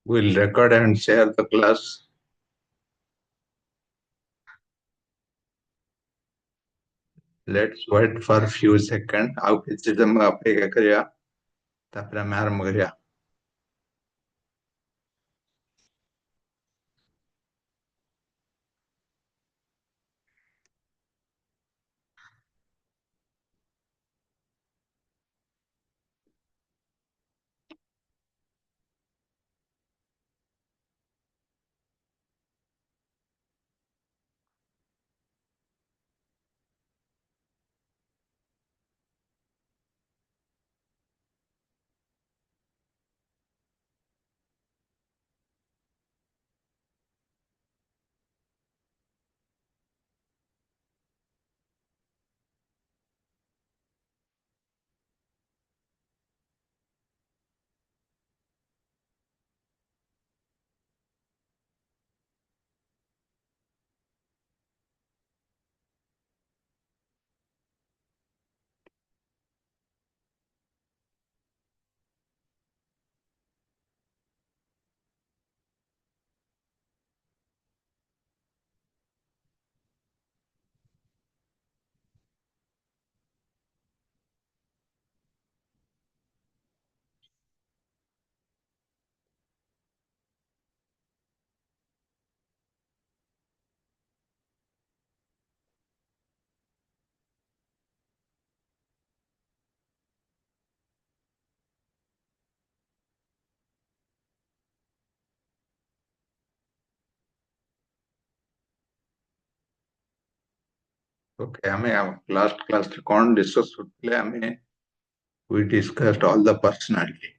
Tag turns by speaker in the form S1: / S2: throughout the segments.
S1: We'll record and share the class. Let's wait for a few seconds. ଆଉ କିଛି ସମୟ ଅପେକ୍ଷା କରିବା ତାପରେ ଆମେ ଆରମ୍ଭ କରିବା। Okay, ଆମେ last classରେ କ'ଣ discuss କରୁଥିଲେ ଆମେ we discussed all the personality,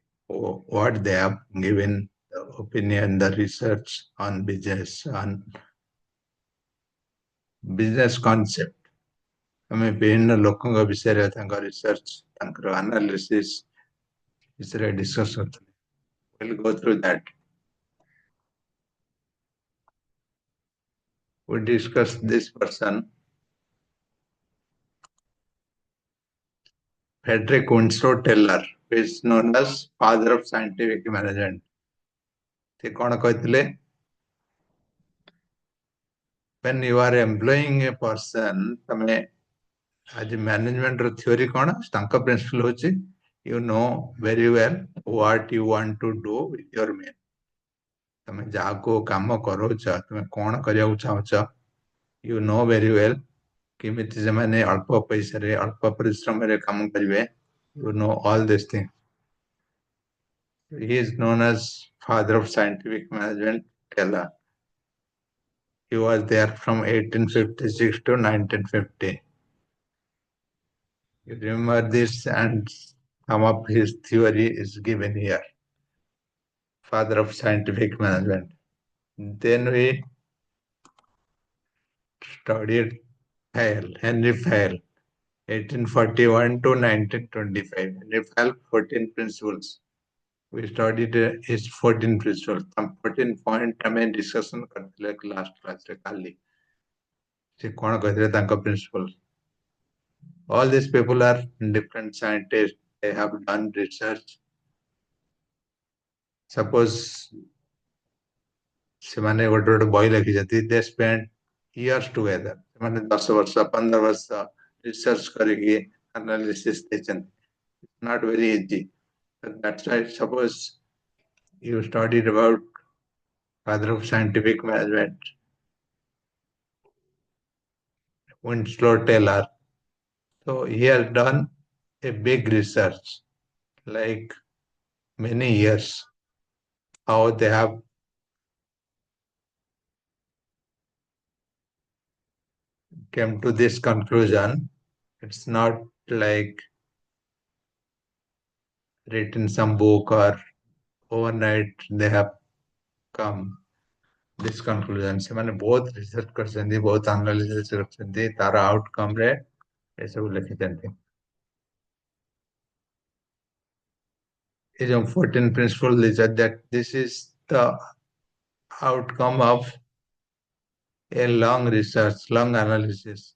S1: what they have given the opinion, the research on business concept. ଆମେ ବିଭିନ୍ନ ଲୋକଙ୍କ ବିଷୟରେ ତାଙ୍କ research, ତାଙ୍କର analysis ବିଷୟରେ discuss କରୁଥିଲେ। We'll go through that. We discussed this person, Frederick Winslow Taylor, who is known as father of scientific management. ସେ କ'ଣ କହିଥିଲେ? When you are employing a person, ତମେ ଆଜି ମ୍ୟାନେଜମେଣ୍ଟ ର ଥିଓରି କ'ଣ? ତାଙ୍କ ପ୍ରିନ୍ସିପଲ ହଉଛି you know very well what you want to do with your men. ତମେ ଯାହାକୁ କାମ କରଉଛ, ତମେ କ'ଣ କରିବାକୁ ଚାହୁଁଛ, you know very well କେମିତି ସେମାନେ ଅଳ୍ପ ପଇସାରେ ଅଳ୍ପ ପରିଶ୍ରମରେ କାମ କରିବେ, you know all these things. He is known as father of scientific management, Taylor. He was there from 1856 to 1950. You remember this, and some of his theory is given here. Father of scientific management. Then we studied Henry Fayol, 1841 to 1925. Henry Fayol, 14 principles. We studied his 14 principles. Some 14 point ଆମେ discussion କରିଥିଲେ last class ରେ କାଲି। ସେ କ'ଣ କହିଥିଲେ ତାଙ୍କ principles? All these people are different scientists. They have done research. Suppose ସେମାନେ ଗୋଟେ ଗୋଟେ ବହି ଲେଖିଛନ୍ତି, they spent years together. ସେମାନେ 10 ବର୍ଷ 15 ବର୍ଷ research କରିକି analysis ଦେଇଛନ୍ତି. It's not very easy. But that's why suppose you studied about father of scientific management, Winslow Taylor. So he has done a big research, like many years, how they have came to this conclusion. It's not like written some book or overnight they have come this conclusion. ସେମାନେ ବହୁତ research କରିଛନ୍ତି, ବହୁତ analysis କରିଛନ୍ତି, ତାର outcome ରେ ଏସବୁ ଲେଖିଛନ୍ତି। ଏ ଯୋଉ 14 principles ଦେଇଛନ୍ତି, that this is the outcome of a long research, long analysis.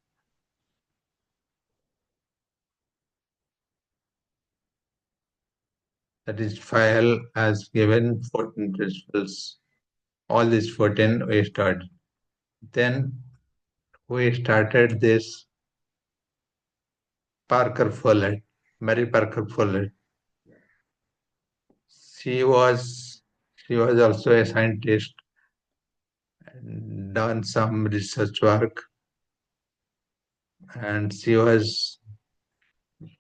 S1: That is, file has given 14 principles. All these 14 we started. Then we started this Parker Follett, Mary Parker Follett. She was she was also a scientist and done some research work, and she was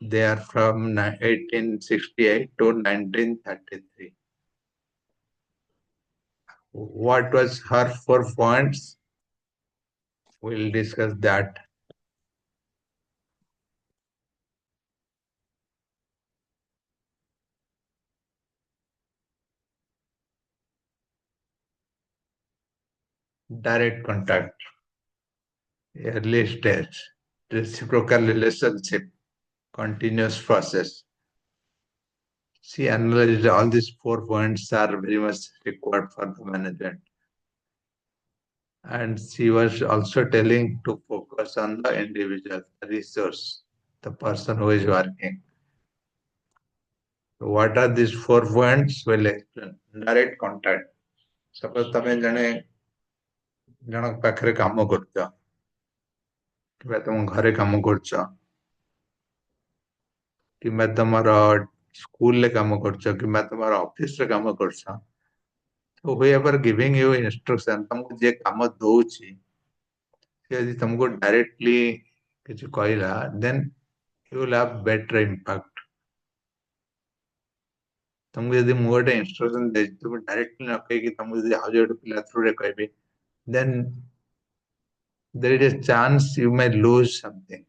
S1: there from 1868 to 1933. What was her 4 points? We'll discuss that. Direct contact, early stage, reciprocal relationship, continuous process. She analyzed all these 4 points are very much required for the management. And she was also telling to focus on the individual, the resource, the person who is working. So what are these 4 points? We'll explain. Direct contact. Suppose ତମେ ଜଣଙ୍କ ପାଖରେ କାମ କରୁଛ କିମ୍ବା ତମ ଘରେ କାମ କରୁଛ କିମ୍ବା ତମର ସ୍କୁଲରେ କାମ କରୁଛ କିମ୍ବା ତମର ଅଫିସରେ କାମ କରୁଛ, so whoever giving you instruction, ତମକୁ ଯିଏ କାମ ଦଉଛି ସେ ଯଦି ତମକୁ directly କିଛି କହିଲା, then you will have better impact. ତମକୁ ଯଦି ମୁଁ ଗୋଟେ instruction ଦେଇଛି, ତୁମେ directly ନ କହିକି ତମକୁ ଯଦି ଆଉ ଗୋଟେ ପିଲା through ରେ କହିବି, then there is a chance you may lose something.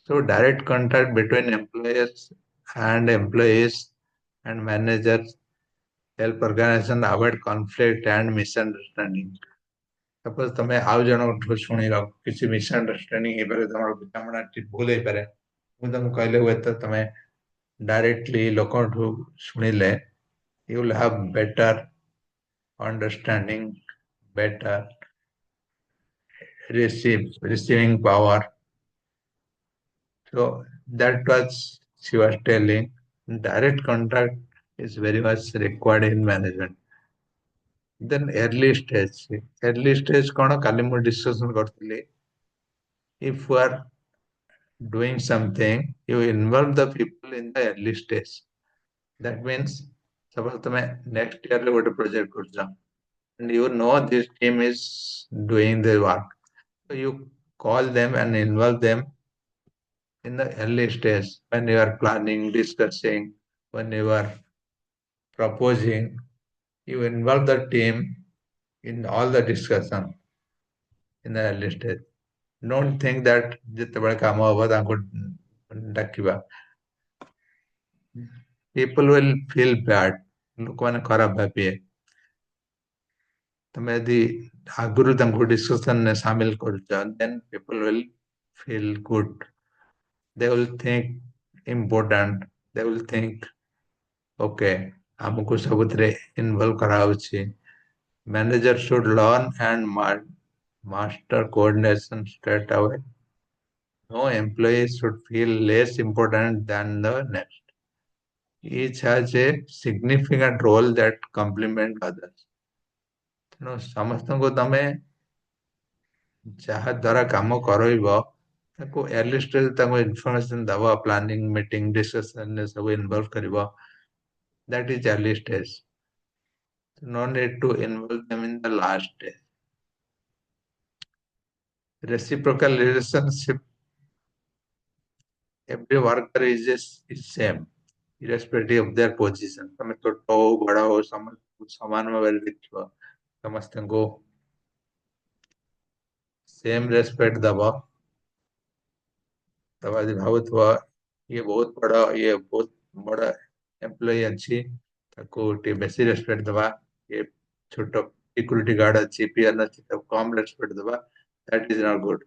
S1: So direct contact between employers and employees and managers help organization avoid conflict and misunderstanding. Suppose ତମେ ଆଉ ଜଣଙ୍କଠୁ ଶୁଣିଲ କିଛି misunderstanding ହେଇପାରେ, ତମର ବୁଝାମଣା ଠିକ ଭୁଲ ହେଇପାରେ, ମୁଁ ତମକୁ କହିଲେ ହୁଏତ ତମେ directly ଲୋକଙ୍କଠୁ ଶୁଣିଲେ you will have better understanding, better receiving power. So that was she was telling. Direct contact is very much required in management. Then early stage. Early stage कौन काली मु discussion करथिली. If you are doing something, you involve the people in the early stage. That means suppose तमे next year रे ଗୋଟେ project करछ, and you know this team is doing the work. So you call them and involve them in the early stage when you are planning, discussing, when you are proposing, you involve the team in all the discussion in the early stage. Don't think that ଯେତେବେଳେ କାମ ହବ ତାଙ୍କୁ ଡାକିବା. People will feel bad. ଲୋକମାନେ ଖରାପ ଭାବିବେ. ତମେ ଯଦି ଆଗରୁ ତାଙ୍କୁ discussion ରେ ସାମିଲ କରୁଛ, then people will feel good. They will think important. They will think, okay, ଆମକୁ ସବୁଥିରେ involve କରାହଉଛି. Manager should learn and master coordination straight away. No employee should feel less important than the next. Each has a significant role that complement others. ତେଣୁ ସମସ୍ତଙ୍କୁ ତମେ ଯାହା ଦ୍ୱାରା କାମ କରାଇବ ତାକୁ early stage ତାଙ୍କୁ information ଦବ, planning, meeting, discussion ରେ ସବୁ involve କରିବ. That is early stage. No need to involve them in the last stage. Reciprocal relationship, every worker is same, irrespective of their position. ତମେ ଛୋଟ ହଉ ବଡ଼ ହଉ ସମସ୍ତଙ୍କୁ ସମାନ ଭାବରେ ଦେଖିବ, ସମସ୍ତଙ୍କୁ सेम रेस्पेक्ट दबा. तब आज भावुथवा ये बहुत बड़ा एम्प्लॉई अच्छी ताको टे बेसी रेस्पेक्ट दबा. ये छोटो सिक्योरिटी गार्ड अच्छी पीएन अच्छी तब कम रेस्पेक्ट दबा. That is not good.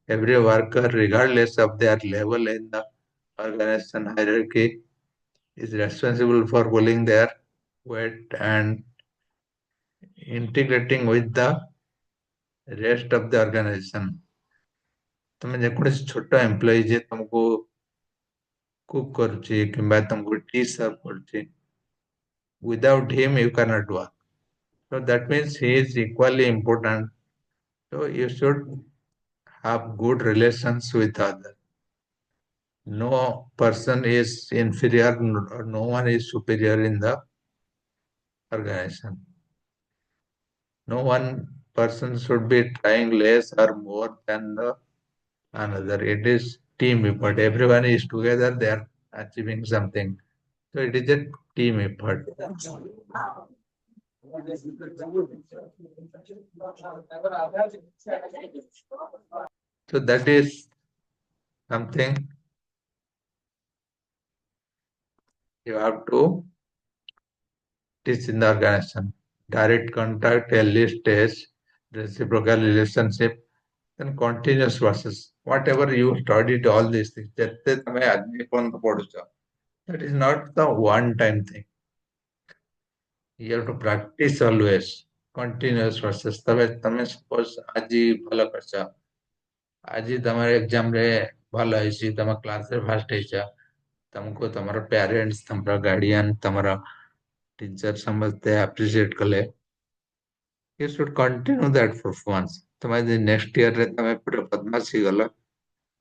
S1: Every worker, regardless of their level in the organization hierarchy, is responsible for pulling their weight and integrating with the rest of the organization. ତମେ ଯେକୌଣସି ଛୋଟ employee ଯେ ତମକୁ cook କରୁଛି କିମ୍ବା ତମକୁ tea serve କରୁଛି, without him you cannot work. So that means he is equally important. So you should have good relations with others. No person is inferior, no one is superior in the organization. No one person should be trying less or more than the another. It is team effort. Everyone is together, they are achieving something. So it is a team effort. So that is something you have to teach in the organization. Direct contact, early stage, reciprocal relationship, then continuous process. Whatever you studied, all these things, ଯେତେ ତମେ ଆଜି ପର୍ଯ୍ୟନ୍ତ ପଢୁଛ, that is not the one time thing. You have to practice always. Continuous process. ତମେ ତମେ suppose ଆଜି ଭଲ କରିଛ, ଆଜି ତମର ଏକ୍ସାମ ରେ ଭଲ ହେଇଛି, ତମ କ୍ଲାସ ରେ ଫାଷ୍ଟ ହେଇଛ, ତମକୁ ତମର ପ୍ୟାରେଣ୍ଟସ୍, ତମର ଗାର୍ଡିଆନ, ତମର ଟିଚର ସମସ୍ତେ ଆପ୍ରିସିଏଟ କଲେ, you should continue that performance. ତମେ ଯଦି next year ରେ ତମେ ପୁରା ବଦମାସ ହେଇଗଲ,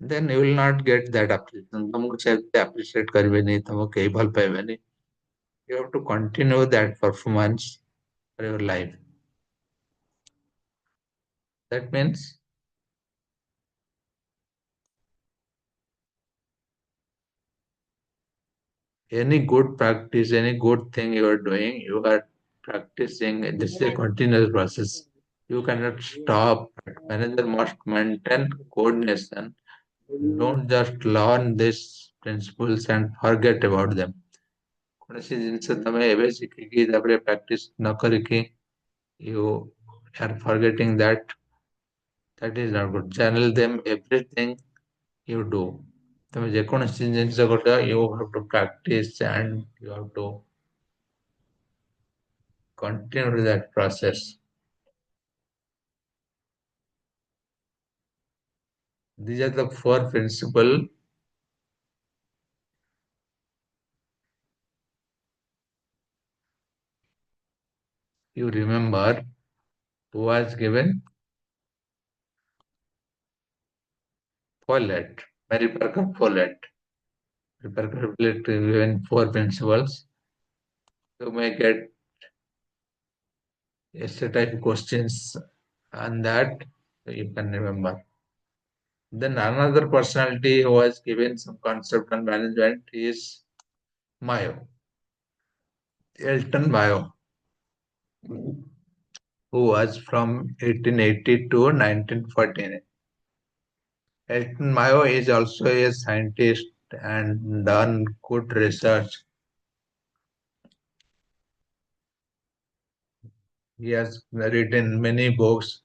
S1: then you will not get that appreciation. ତମକୁ ସେତେ appreciate କରିବେନି, ତମକୁ କେହି ଭଲ ପାଇବେନି. You have to continue that performance for your life. That means any good practice, any good thing you are doing, you are practicing. This is a continuous process. You cannot stop. Manager must maintain coordination. Don't just learn these principles and forget about them. କୌଣସି ଜିନିଷ ତମେ ଏବେ ଶିଖିକି ତାପରେ practice ନ କରିକି you are forgetting that, that is not good. Channel them everything you do. ତମେ ଯେକୌଣସି ଜିନିଷ କରୁଛ, you have to practice and you have to continue that process. These are the four principles. You remember who was given Follett, Mary Parker Follett. Mary Parker Follett given four principles. You may get essay type questions on that, so you can remember. Then another personality who was given some concept on management is Mayo, Elton Mayo, who was from 1880 to 1914. Elton Mayo is also a scientist and done good research. He has written many books.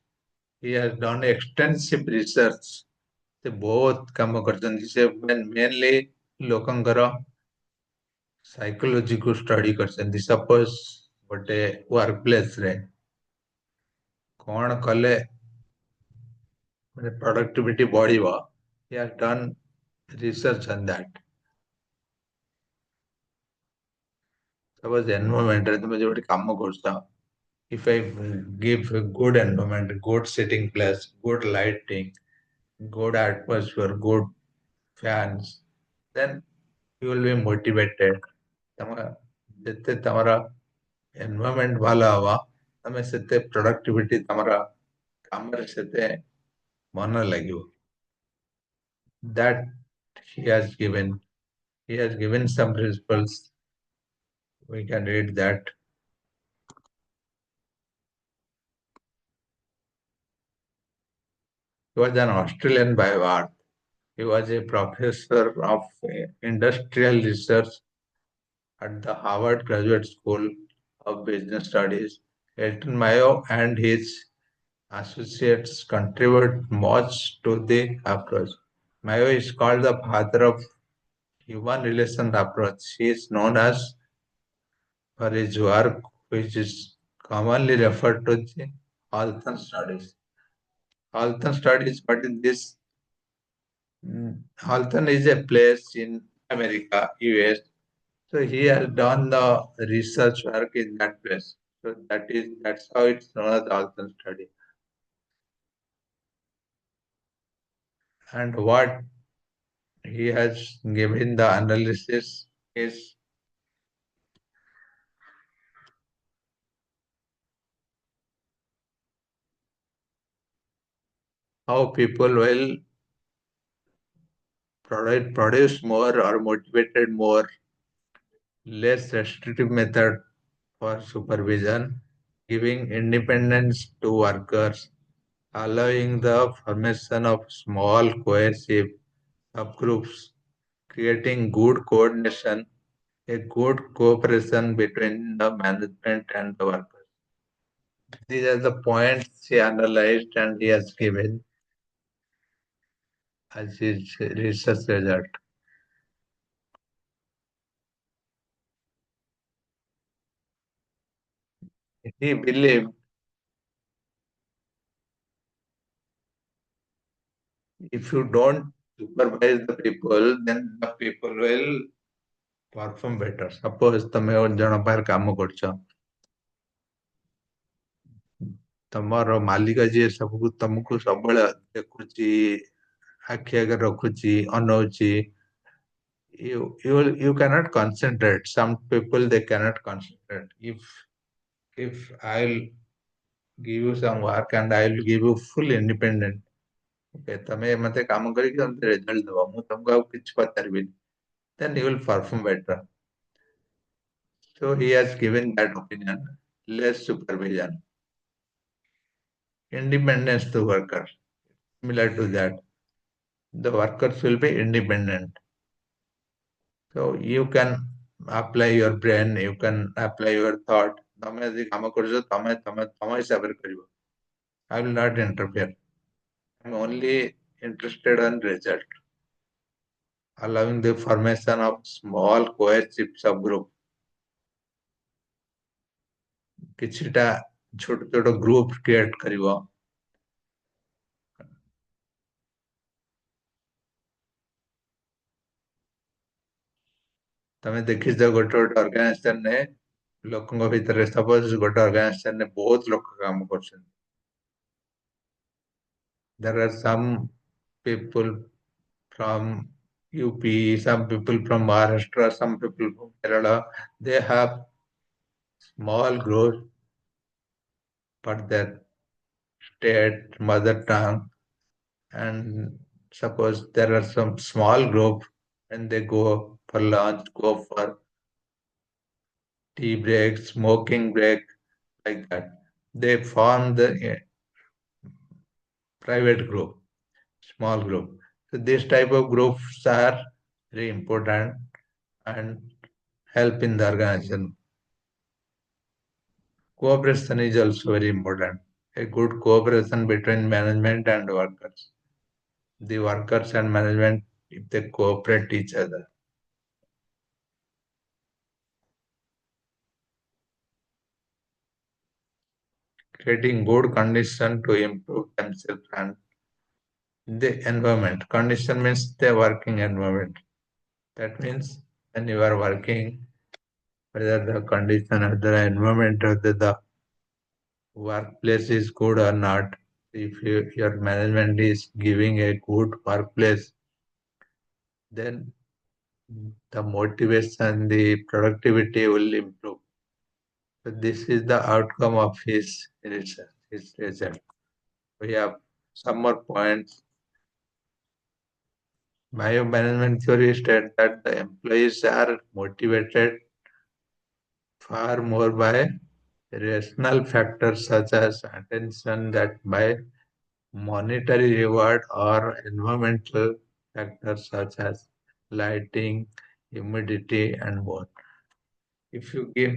S1: He has done extensive research. ସେ ବହୁତ କାମ କରିଛନ୍ତି. ସେ mainly ଲୋକଙ୍କର ସାଇକୋଲୋଜିକୁ study କରିଛନ୍ତି. Suppose ଗୋଟେ work ପ୍ଲେସରେ କଣ କଲେ ମାନେ productivity ବଢିବ, he has done research on that. Suppose environment ରେ ତମେ ଯୋଉଠି କାମ କରୁଛ, if I give a good environment, good sitting place, good lighting, good atmosphere, good fans, then you will be motivated. ତମ ଯେତେ ତମର environment ଭଲ ହବ, ତମେ ସେତେ productivity ତମର କାମରେ ସେତେ ମନ ଲାଗିବ. That he has given. He has given some principles. We can read that. He was an Australian by birth. He was a professor of industrial research at the Harvard Graduate School of Business Studies. Elton Mayo and his associates contribute much to the approach. Mayo is called the father of human relation approach. He is known as for his work, which is commonly referred to the Halton studies. Halton studies, but in this Halton is a place in America, US. So he has done the research work in that place. So that's how it's known as Alton study. And what he has given the analysis is how people will produce more or motivated more, less restrictive method for supervision, giving independence to workers, allowing the formation of small cohesive subgroups, creating good coordination, a good cooperation between the management and the workers. These are the points he analyzed and he has given as his research result. He believed if you don't supervise the people, then the people will perform better. Suppose ତମେ ଜଣ ପାଖରେ କାମ କରୁଛ, ତମର ମାଲିକ ଯିଏ ସବୁକୁ ତମକୁ ସବୁବେଳେ ଦେଖୁଛି, ଆଖି ଆଗରେ ରଖୁଛି, ଅନଉଛି, you cannot concentrate. Some people they cannot concentrate. If I'll give you some work and I'll give you full independent. Okay, ତମେ ମତେ କାମ କରିକି ତମେ ରେଜଲ୍ଟ ଦବ, ମୁଁ ତମକୁ ଆଉ କିଛି ପଚାରିବିନି. Then you will perform better. So he has given that opinion. Less supervision, independence to workers. Similar to that, the workers will be independent. So you can apply your brain, you can apply your thought. ତମେ ଯଦି କାମ କରୁଛ ତମେ ତମେ ତମ ହିସାବରେ କରିବ. I will not interfere. I'm only interested in result, allowing the formation of small cohesive subgroup. କିଛିଟା ଛୋଟ ଛୋଟ ଗ୍ରୁପ କ୍ରିଏଟ କରିବ. ତମେ ଦେଖିଛ ଗୋଟେ ଗୋଟେ ଅର୍ଗାନାଇଜେସନରେ ଲୋକଙ୍କ ଭିତରେ ସପୋଜ ଗୋଟେ ଅର୍ଗାନାଇଜେସନରେ ବହୁତ ଲୋକ କାମ କରୁଛନ୍ତି. There are some people from UP, some people from Maharashtra, some people from Kerala. They have small growth for their state, mother tongue, and suppose there are some small group and they go for lunch, go for tea break, smoking break, like that. They form the private group, small group. So this type of groups are very important and help in the organization. Cooperation is also very important. A good cooperation between management and workers. The workers and management, if they cooperate each other. Creating good condition to improve themselves and the environment. Condition means the working environment. That means when you are working, whether the condition or the environment or the workplace is good or not, if your management is giving a good workplace, then the motivation, the productivity will improve. So this is the outcome of his research, his result. We have some more points. Biomanagement theory states that the employees are motivated far more by rational factors such as attention that by monetary reward or environmental factors such as lighting, humidity, and more. If you give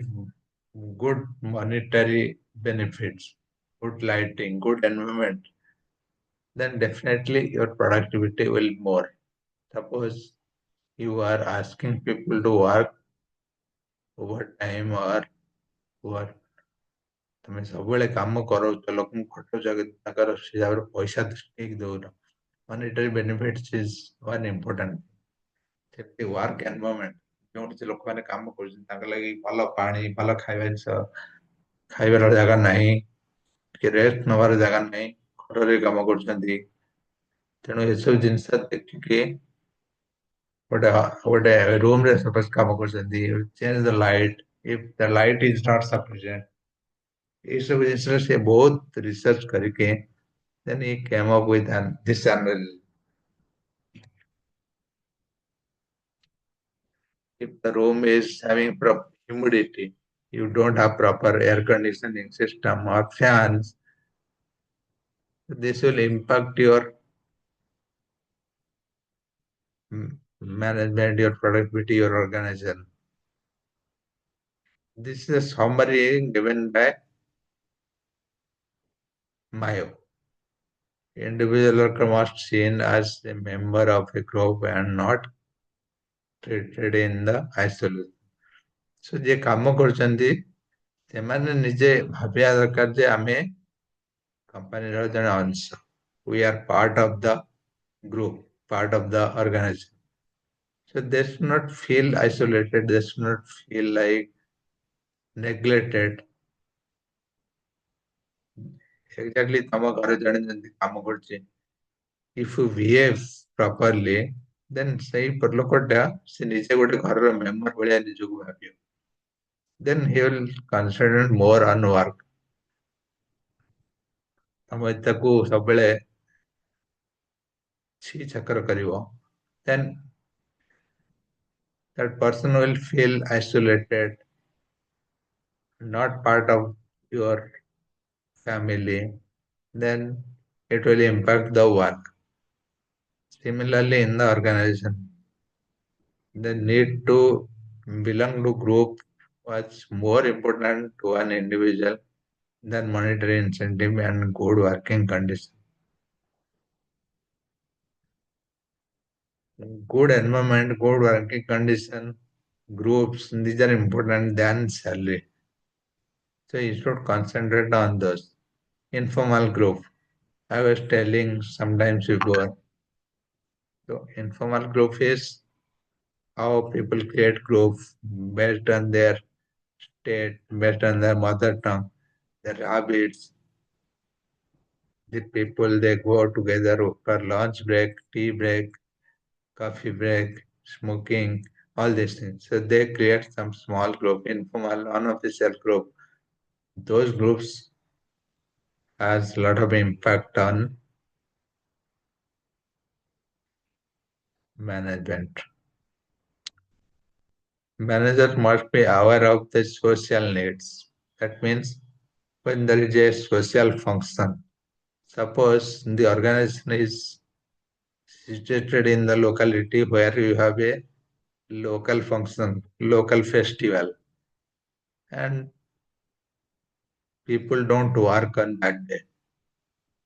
S1: good monetary benefits, good lighting, good environment, then definitely your productivity will more. Suppose you are asking people to work overtime or work ତମେ ସବୁବେଳେ କାମ କରାଉଛ ଲୋକଙ୍କୁ ଖଟଉଛ କିନ୍ତୁ ତାଙ୍କର ସେ ହିସାବରେ ପଇସା ଠିକ ଦଉନ. Monetary benefits is one important. ଯେମିତି ୱାର୍କ ଏନଭାରମେଣ୍ଟ, ଯୋଉଠି ଲୋକମାନେ କାମ କରୁଛନ୍ତି ତାଙ୍କ ଲାଗି ଭଲ ପାଣି, ଭଲ ଖାଇବା ଜିନିଷ, ଖାଇବାର ଜାଗା ନାହିଁ, ଟିକେ ରେଷ୍ଟ ନବାର ଜାଗା ନାହିଁ, ଘରରେ କାମ କରୁଛନ୍ତି। ତେଣୁ ଏସବୁ ଜିନିଷ ଦେଖିକି ଗୋଟେ ଗୋଟେ ରୁମ ରେ ସପୋଜ କାମ କରୁଛନ୍ତି, change the light, if the light is not sufficient, ଏଇସବୁ ଜିନିଷରେ ସେ ବହୁତ ରିସର୍ଚ୍ଚ କରିକି then he came up with this analysis. If the room is having humidity, you don't have proper air conditioning system or fans, this will impact your management, your productivity, your organization. This is a summary given by Mayo. Individual worker must seen as a member of a group and not treated in the isolation. So ଯିଏ କାମ କରୁଛନ୍ତି ସେମାନେ ନିଜେ ଭାବିବା ଦରକାର ଯେ ଆମେ କମ୍ପାନୀର ଜଣେ ଅଂଶ. We are part of the group, part of the organization. So they should not feel isolated, they should not feel like neglected. Exactly ତମ ଘରେ ଜଣେ ଯେମିତି କାମ କରୁଛି, if you behave properly, then ସେଇ ଲୋକଟା ସେ ନିଜେ ଗୋଟେ ଘରର ମେମ୍ବର ଭଳିଆ ନିଜକୁ ଭାବିବ. Then he will concentrate more on work. ତମେ ତାକୁ ସବୁବେଳେ ଛି ଛାକର କରିବ, then that person will feel isolated, not part of your family, then it will impact the work. Similarly, in the organization, the need to belong to group was more important to an individual than monetary incentive and good working condition. Good environment, good working condition, groups, these are important than salary. So you should concentrate on those. Informal group. I was telling sometimes before. So informal group is how people create groups based on their state, based on their mother tongue, their habits. The people they go together for lunch break, tea break, coffee break, smoking, all these things. So they create some small group, informal, unofficial group. Those groups has a lot of impact on management. Managers must be aware of the social needs. That means when there is a social function, suppose the organization is situated in the locality where you have a local function, local festival, and people don't work on that day.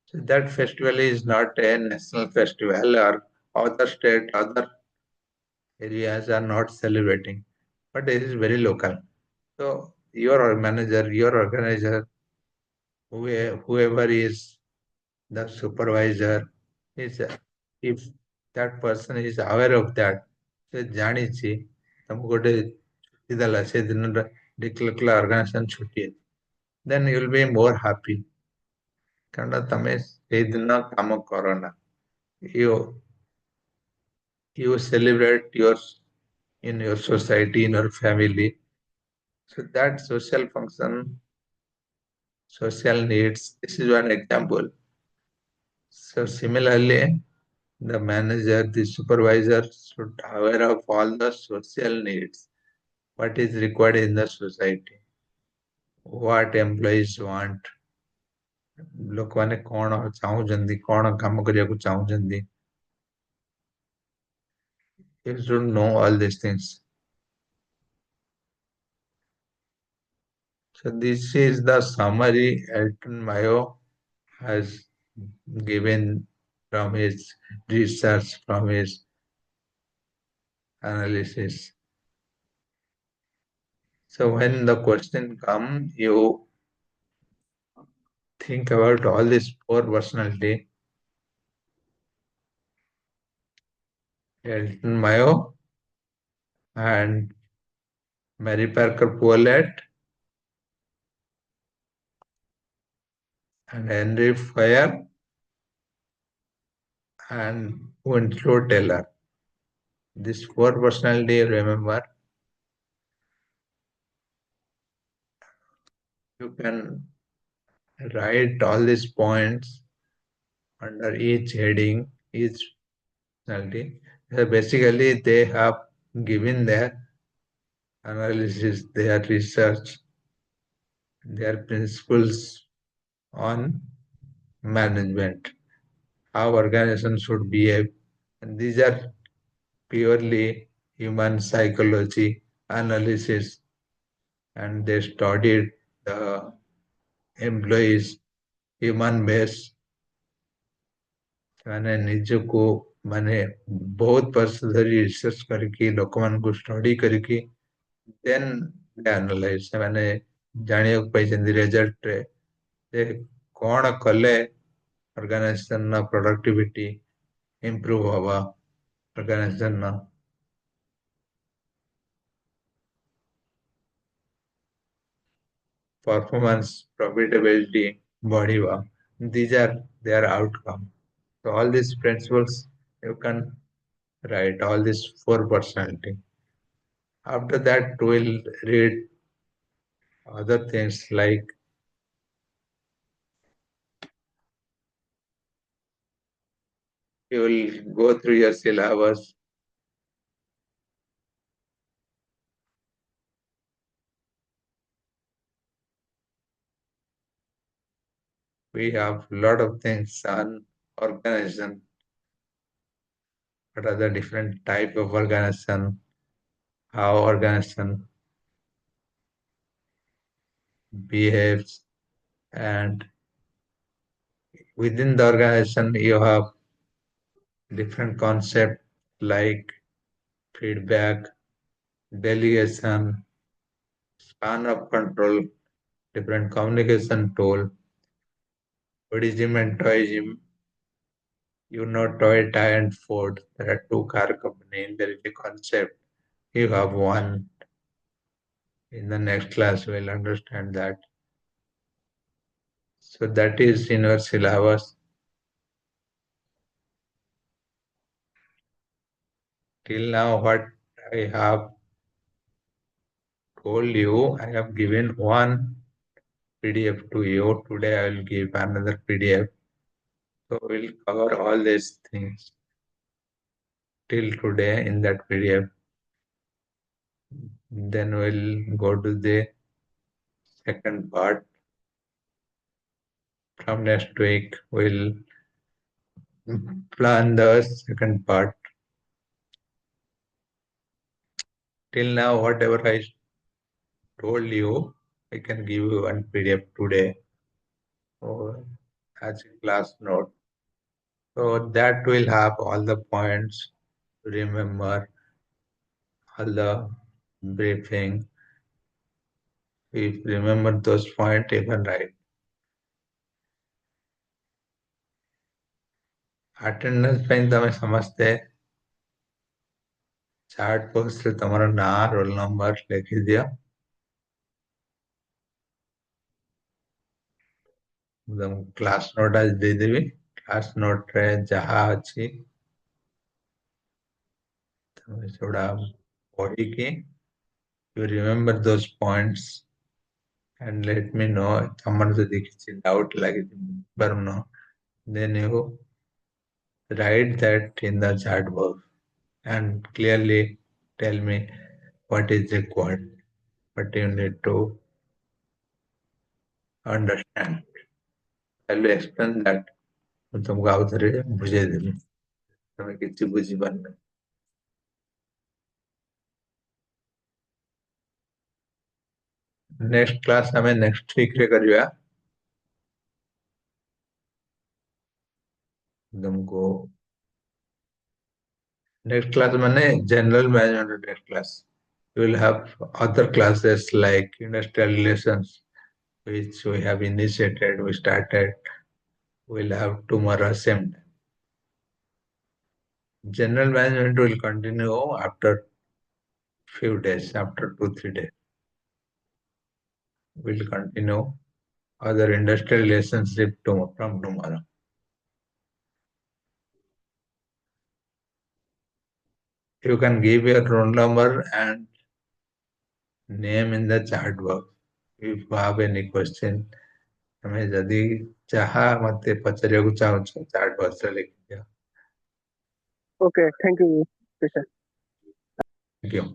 S1: So that festival is not a national festival or other state, other areas are not celebrating, but it is very local. So your manager, your organizer, whoever is the supervisor, is if that person is aware of that, ସେ ଜାଣିଛି ତମକୁ ଗୋଟେ ଛୁଟି ଦେଲା ସେ ଦିନଟା declare କଲା organization ଛୁଟି ଅଛି, then you will be more happy କାରଣ ତମେ ସେଇଦିନ କାମ କର ନା, you you celebrate yours in your society, in your family. So that social function, social needs, this is one example. So similarly, the manager, the supervisor should aware of all the social needs, what is required in the society, what employees want, ଲୋକମାନେ କଣ ଚାହୁଁଛନ୍ତି, କଣ କାମ କରିବାକୁ ଚାହୁଁଛନ୍ତି. You should know all these things. So this is the summary Elton Mayo has given from his research, from his analysis. So when the question comes, you think about all this four personality. Elton Mayo and Mary Parker Polet and Henry Fire and Winslow Taylor. These four personality, remember, you can write all these points under each heading, each personality. Basically, they have given their analysis, their research, their principles on management, how organizations should behave. And these are purely human psychology analysis, and they studied the employees human base ମାନେ ନିଜକୁ ମାନେ ବହୁତ ବର୍ଷ ଧରି research କରିକି ଲୋକମାନଙ୍କୁ study କରିକି ଦେନ୍ analyse ସେମାନେ ଜାଣିବାକୁ ପାଇଛନ୍ତି ରେଜଲ୍ଟରେ ଯେ କଣ କଲେ ଅର୍ଗାନାଇଜେସନର ପ୍ରଡକ୍ଟିଭିଟି ଇମ୍ପ୍ରୁଭ ହବ ଅର୍ଗାନାଇଜେସନର performance profitability ବଢିବ. These are their outcome. So all these principles you can write all these four personality. After that we'll read other things like you will go through your syllabus. We have a lot of things on organization. What are the different type of organization? How organization behaves, and within the organization you have different concept like feedback, delegation, span of control, different communication tool, Buddhism and Taoism. You know Toyota and Ford. There are two car companies. There is a concept. You have one. In the next class, we'll understand that. So that is in our syllabus. Till now, what I have told you, I have given one PDF to you. Today, I will give another PDF. So we'll cover all these things till today in that PDF. Then we'll go to the second part. From next week, we'll plan the second part. Till now, whatever I told you, I can give you one PDF today or as a class note. So that will have all the points to remember, all the briefing. If you remember those points, you can write. Attendance ପାଇଁ ତମେ ସମସ୍ତେ chart ବକ୍ସରେ ତମର ନାଁ roll number ଲେଖିଦିଅ. ମୁଁ ତମକୁ class note ଆଜି ଦେଇଦେବି. କ୍ଲାସ ନୋଟରେ ଯାହା ଅଛି ତମେ ସେଗୁଡା ପଢିକି you remember those points and let me know. ତମର ଯଦି କିଛି doubt ଲାଗିପାରୁନ, then you write that in the chat box and clearly tell me what is required, what you need to understand. I will explain that. ମୁଁ ତମକୁ ଆଉ ଥରେ ବୁଝେଇଦେବି ତମେ କିଛି ବୁଝିପାରିନ. Next class ଆମେ ନେକ୍ସଟ ୱିକରେ କରିବା. तुमको next class माने general management next class. You will have other classes like industrial relations, which we have initiated, we started. We'll have tomorrow same time. General management will continue after few days, after 2-3 days. We'll continue other industrial relationship from tomorrow. You can give your roll number and name in the chat box. If you have any question, ତମେ ଯଦି ଯାହା ମତେ ପଚାରିବାକୁ ଚାହୁଁଛ ଚାଟ୍ ବକ୍ସରେ ଲେଖିଦିଅ।
S2: Okay, thank you, Krishna.
S1: Thank you.